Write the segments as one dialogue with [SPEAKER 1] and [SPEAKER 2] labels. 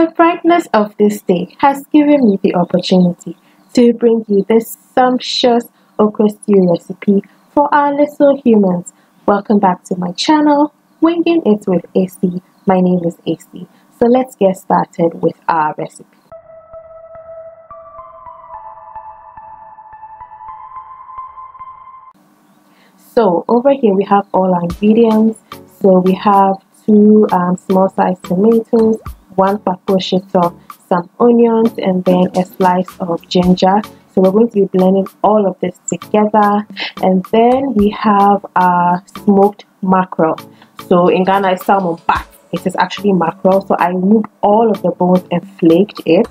[SPEAKER 1] The brightness of this day has given me the opportunity to bring you this sumptuous okra stew recipe for our little humans. Welcome back to my channel, Winging It with AC. My name is AC. So let's get started with our recipe. So over here we have all our ingredients. So we have two small sized tomatoes, one paprika, some onions, and then a slice of ginger. So we're going to be blending all of this together. And then we have our smoked mackerel. So in Ghana it's salmon, but it is actually mackerel. So I removed all of the bones and flaked it.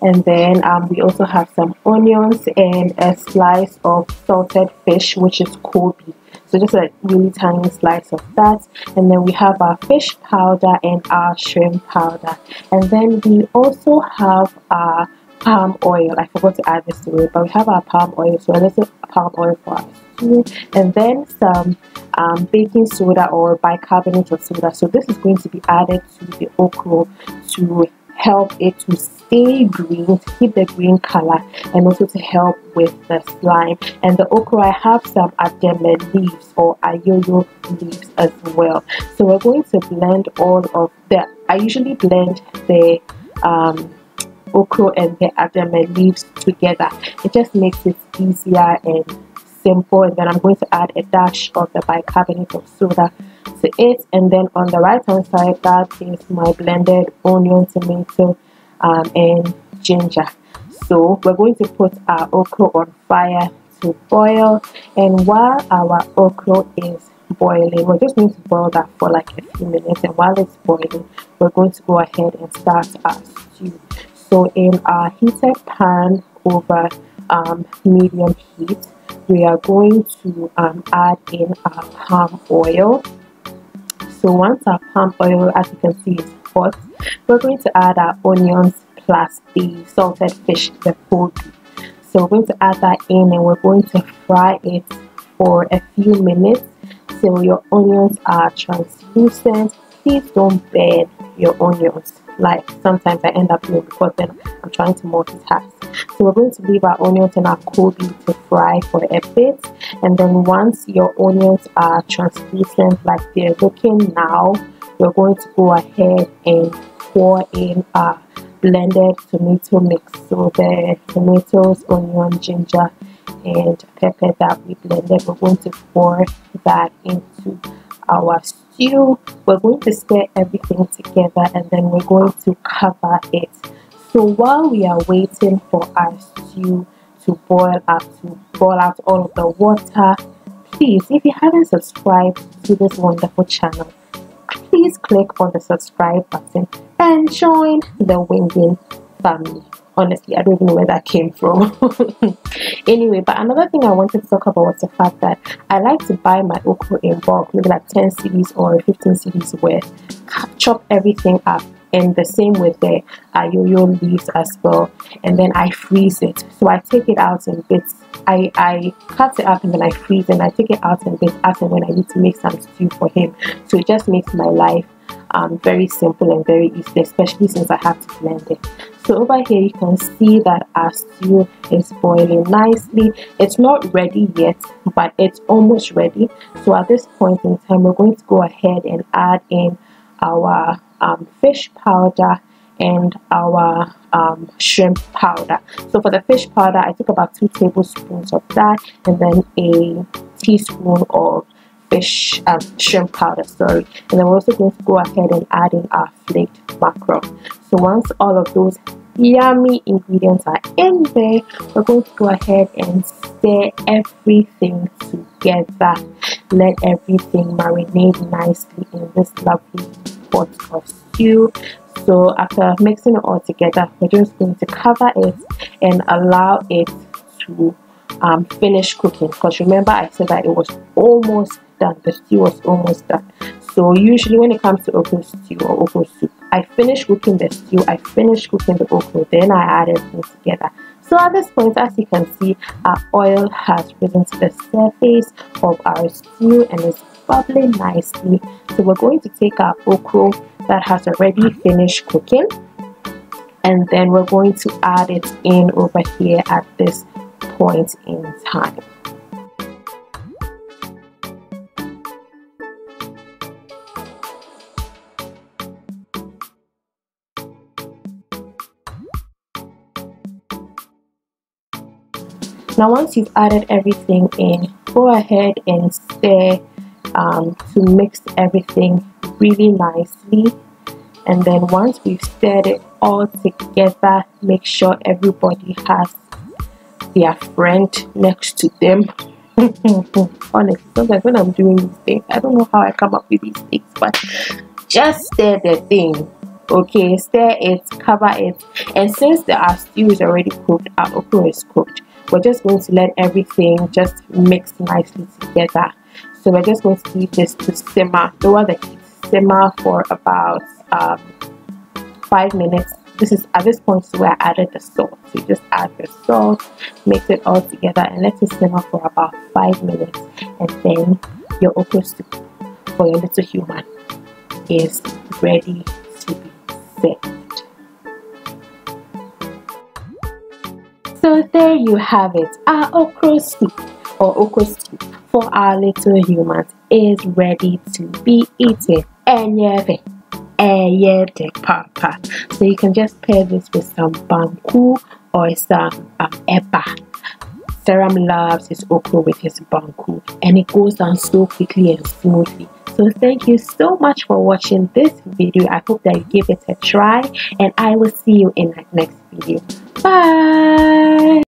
[SPEAKER 1] And then we also have some onions and a slice of salted fish, which is Kobe. So just a really tiny slice of that. And then we have our fish powder and our shrimp powder. And then we also have our palm oil. I forgot to add this to it, but we have our palm oil. So a little palm oil for our stew. And then some baking soda or bicarbonate of soda. So this is going to be added to the okra to help it to stay green, to keep the green color, and also to help with the slime. And the okra, I have some ademe leaves or ayoyo leaves as well. So we're going to blend all of the, I usually blend the okra and the ademe leaves together. It just makes it easier and simple. And then I'm going to add a dash of the bicarbonate of soda to it. And then on the right hand side, that is my blended onion, tomato, and ginger. So we're going to put our okra on fire to boil. And while our okra is boiling, we're just going to boil that for like a few minutes. And while it's boiling, we're going to go ahead and start our stew. So in our heated pan over medium heat, we are going to add in our palm oil. So once our palm oil, as you can see, is hot, we're going to add our onions plus the salted fish, the Kobe. So we're going to add that in and we're going to fry it for a few minutes till your onions are translucent. Please don't burn your onions like sometimes I end up doing, because then I'm trying to multitask. So we're going to leave our onions and our Kobe to fry for a bit. And then once your onions are translucent like they're looking now, we're going to go ahead and pour in our blended tomato mix. So the tomatoes, onion, ginger, and pepper that we blended, we're going to pour that into our stew. We're going to stir everything together and then we're going to cover it. So while we are waiting for our stew to boil up, to boil out all of the water, please, if you haven't subscribed to this wonderful channel, please click on the subscribe button and join the Winging family. Honestly, I don't even know where that came from. Anyway, but another thing I wanted to talk about was the fact that I like to buy my okra in bulk, maybe like 10 cedis or 15 cedis worth, chop everything up, and the same with the ayoyo leaves as well, and then I freeze it. So I take it out in bits. I cut it up and then I freeze it, and I take it out in bits as and when I need to make some stew for him. So it just makes my life very simple and very easy, especially since I have to blend it. So over here you can see that our stew is boiling nicely. It's not ready yet, but it's almost ready. So at this point in time, we're going to go ahead and add in our fish powder and our shrimp powder. So for the fish powder, I took about 2 tablespoons of that, and then a teaspoon of fish shrimp powder, sorry. And then we're also going to go ahead and add in our flaked mackerel. So once all of those yummy ingredients are in there, we're going to go ahead and stir everything together. Let everything marinate nicely in this lovely pot of stew. So after mixing it all together, we're just going to cover it and allow it to finish cooking, because remember I said that it was almost done. The stew was almost done. So usually when it comes to okra stew or okra soup, I finish cooking the stew, I finish cooking the okra, then I add everything together. So at this point, as you can see, our oil has risen to the surface of our stew and is bubbling nicely. So we're going to take our okra that has already finished cooking, and then we're going to add it in over here at this point in time. Now once you've added everything in, go ahead and stir to mix everything really nicely. And then once we've stirred it all together, make sure everybody has their friend next to them. Honestly, sometimes when I'm doing these things, I don't know how I come up with these things, but just stir the thing. Okay, stir it, cover it, and since our stew is already cooked, our okra is cooked, we're just going to let everything just mix nicely together. So we're just going to leave this to simmer, lower the heat, simmer for about 5 minutes. This is at this point where I added the salt. So you just add your salt, mix it all together, and let it simmer for about 5 minutes. And then your okra soup for your little human is ready to be served. So there you have it. Our okra soup or okra soup for our little humans is ready to be eaten. And papa. So you can just pair this with some banku or some eba. Serum loves his okra with his banku, and it goes down so quickly and smoothly. So thank you so much for watching this video. I hope that you give it a try, and I will see you in my next video. Bye.